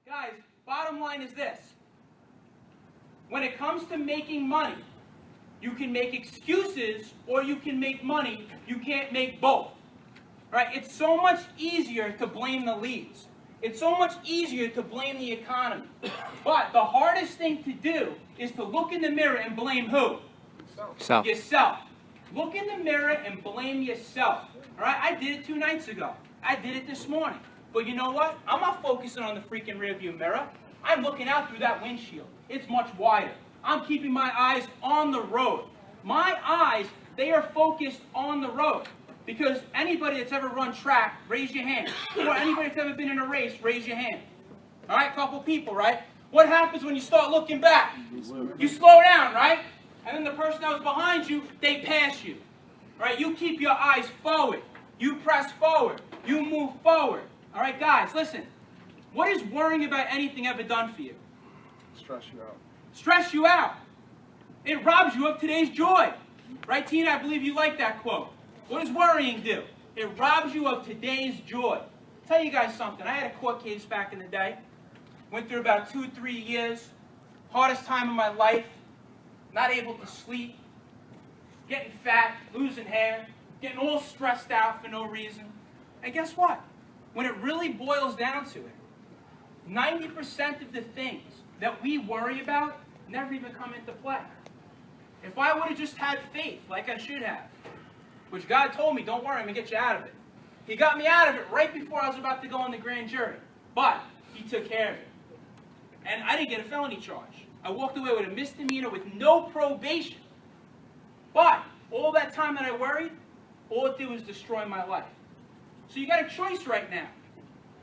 Guys, bottom line is this. When it comes to making money, you can make excuses or you can make money. You can't make both. Right? It's so much easier to blame the leads. It's so much easier to blame the economy. But the hardest thing to do is to look in the mirror and blame who? Yourself. Yourself. Look in the mirror and blame yourself. All right? I did it 2 nights ago. I did it this morning. But you know what? I'm not focusing on the freaking rearview mirror. I'm looking out through that windshield. It's much wider. I'm keeping my eyes on the road. My eyes, they are focused on the road. Because anybody that's ever run track, raise your hand. Or anybody that's ever been in a race, raise your hand. All right, couple people, right? What happens when you start looking back? You slow down, right? And then the person that was behind you, they pass you. Right? You keep your eyes forward. You press forward. You move forward. All right, guys, listen. What is worrying about anything ever done for you? Stress you out. Stress you out. It robs you of today's joy. Right, Tina? I believe you like that quote. What does worrying do? It robs you of today's joy. I'll tell you guys something. I had a court case back in the day. Went through about 2 or 3 years. Hardest time of my life. Not able to sleep. Getting fat. Losing hair. Getting all stressed out for no reason. And guess what? When it really boils down to it, 90% of the things that we worry about never even come into play. If I would have just had faith like I should have, which God told me, don't worry, I'm going to get you out of it. He got me out of it right before I was about to go on the grand jury. But he took care of it. And I didn't get a felony charge. I walked away with a misdemeanor with no probation. But all that time that I worried, all it did was destroy my life. So you got a choice right now.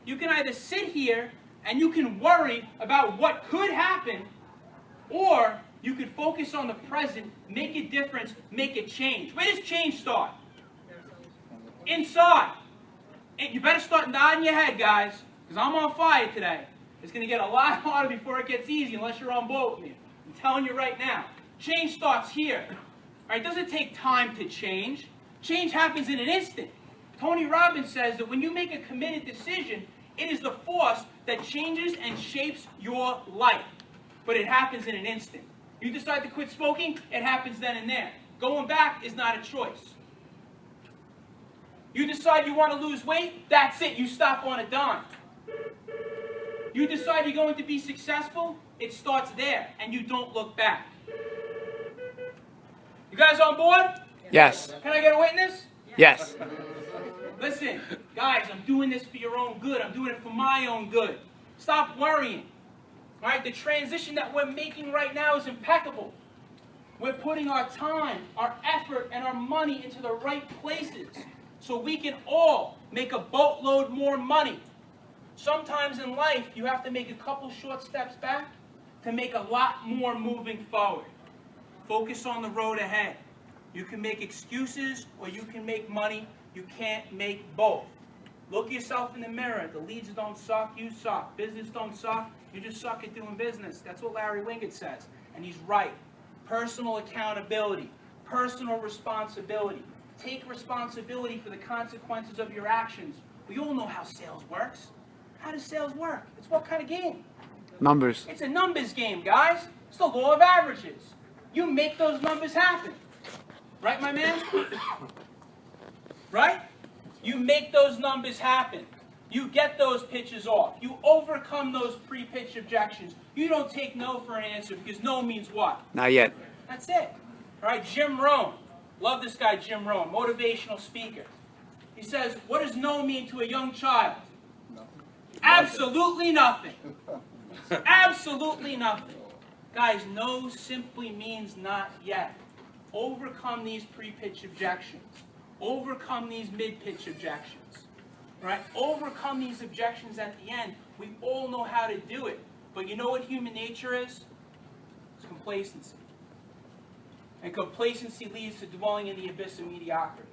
You can either sit here and you can worry about what could happen, or you could focus on the present, make a difference, make a change. Where does change start? Inside. And you better start nodding your head, guys, because I'm on fire today. It's going to get a lot harder before it gets easy unless you're on board with me. I'm telling you right now. Change starts here. All right, it doesn't take time to change. Change happens in an instant. Tony Robbins says that when you make a committed decision, it is the force that changes and shapes your life. But it happens in an instant. You decide to quit smoking, it happens then and there. Going back is not a choice. You decide you want to lose weight, that's it. You stop on a dime. You decide you're going to be successful, it starts there, and you don't look back. You guys on board? Yes. Can I get a witness? Yes. Listen, guys, I'm doing this for your own good. I'm doing it for my own good. Stop worrying. All right, the transition that we're making right now is impeccable. We're putting our time, our effort, and our money into the right places so we can all make a boatload more money. Sometimes in life, you have to make a couple short steps back to make a lot more moving forward. Focus on the road ahead. You can make excuses or you can make money. You can't make both. Look yourself in the mirror. The leads don't suck, you suck. Business don't suck, you just suck at doing business. That's what Larry Wingate says. And he's right. Personal accountability, personal responsibility. Take responsibility for the consequences of your actions. We all know how sales works. How does sales work? It's what kind of game? Numbers. It's a numbers game, guys. It's the law of averages. You make those numbers happen. Right, my man? Right? You make those numbers happen. You get those pitches off. You overcome those pre-pitch objections. You don't take no for an answer because no means what? Not yet. That's it. All right, Jim Rohn. Love this guy, Jim Rohn, motivational speaker. He says, what does no mean to a young child? Absolutely nothing. Absolutely nothing. Guys, no simply means not yet. Overcome these pre-pitch objections. Overcome these mid-pitch objections. Right? Overcome these objections at the end. We all know how to do it. But you know what human nature is? It's complacency. And complacency leads to dwelling in the abyss of mediocrity.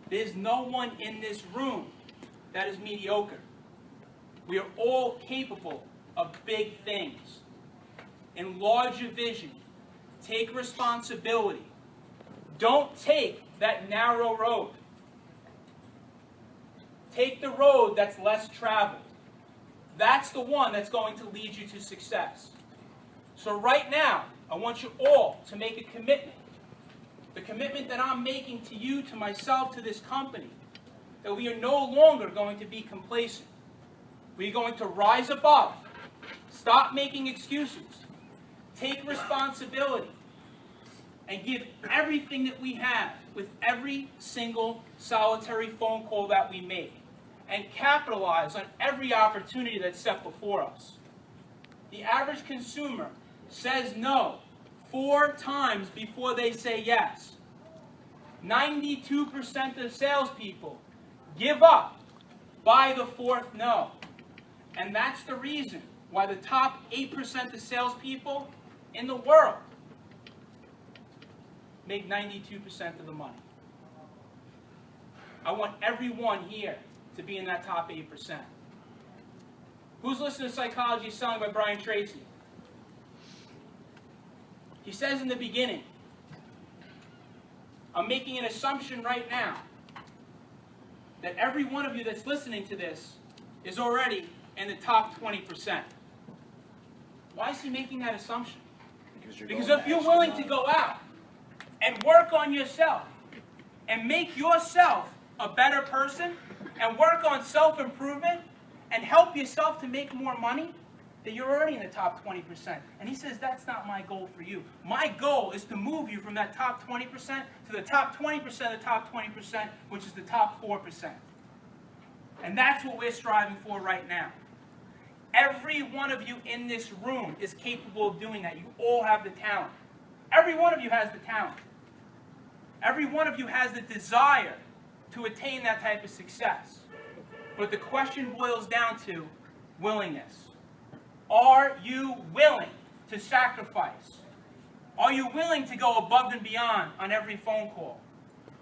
There's no one in this room that is mediocre. We are all capable of big things. Enlarge your vision. Take responsibility. Don't take that narrow road. Take the road that's less traveled. That's the one that's going to lead you to success. So right now, I want you all to make a commitment. The commitment that I'm making to you, to myself, to this company, that we are no longer going to be complacent. We are going to rise above. Stop making excuses. Take responsibility. And give everything that we have with every single solitary phone call that we make. And capitalize on every opportunity that's set before us. The average consumer says no 4 times before they say yes. 92% of salespeople give up by the 4th no. And that's the reason why the top 8% of salespeople in the world make 92% of the money. I want everyone here to be in that top 8%. Who's listening to Psychology of Selling by Brian Tracy? He says in the beginning, I'm making an assumption right now that every one of you that's listening to this is already in the top 20%. Why is he making that assumption? Because if you're willing to go out and work on yourself and make yourself a better person and work on self-improvement and help yourself to make more money, that you're already in the top 20%. And he says, that's not my goal for you. My goal is to move you from that top 20% to the top 20% of the top 20%, which is the top 4%. And that's what we're striving for right now. Every one of you in this room is capable of doing that. You all have the talent. Every one of you has the talent. Every one of you has the desire to attain that type of success. But the question boils down to willingness. Are you willing to sacrifice? Are you willing to go above and beyond on every phone call?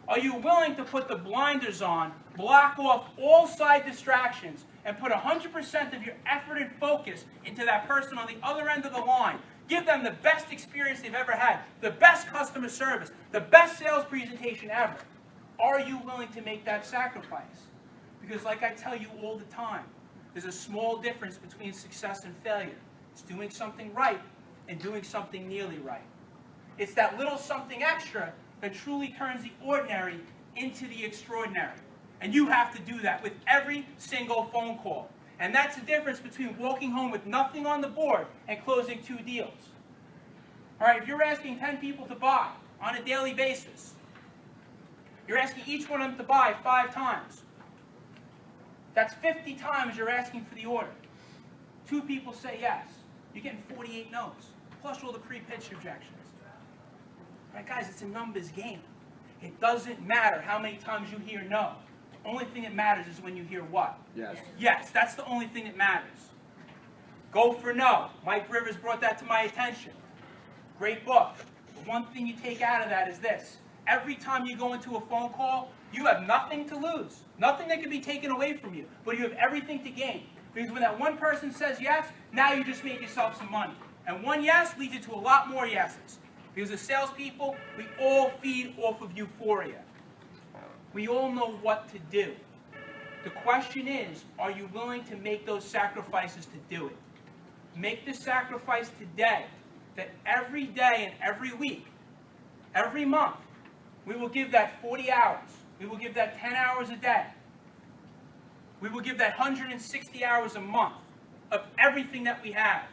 Are you willing to put the blinders on, block off all side distractions, and put 100% of your effort and focus into that person on the other end of the line? Give them the best experience they've ever had, the best customer service, the best sales presentation ever. Are you willing to make that sacrifice? Because like I tell you all the time, there's a small difference between success and failure. It's doing something right and doing something nearly right. It's that little something extra that truly turns the ordinary into the extraordinary. And you have to do that with every single phone call. And that's the difference between walking home with nothing on the board and closing 2 deals. All right, if you're asking 10 people to buy on a daily basis, you're asking each one of them to buy 5 times. That's 50 times you're asking for the order. 2 people say yes. You're getting 48 no's, plus all the pre-pitch objections. All right, guys, it's a numbers game. It doesn't matter how many times you hear no. The only thing that matters is when you hear what? Yes. Yes, that's the only thing that matters. Go for no. Mike Rivers brought that to my attention. Great book. But one thing you take out of that is this. Every time you go into a phone call, you have nothing to lose. Nothing that can be taken away from you. But you have everything to gain. Because when that one person says yes, now you just made yourself some money. And one yes leads you to a lot more yeses. Because as salespeople, we all feed off of euphoria. We all know what to do. The question is, are you willing to make those sacrifices to do it? Make the sacrifice today that every day and every week, every month, we will give that 40 hours. We will give that 10 hours a day. We will give that 160 hours a month of everything that we have.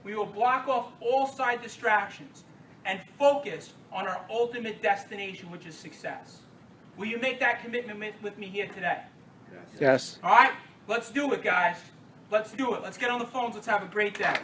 We will block off all side distractions and focus on our ultimate destination, which is success. Will you make that commitment with me here today? Yes. All right? Let's do it, guys. Let's do it. Let's get on the phones. Let's have a great day.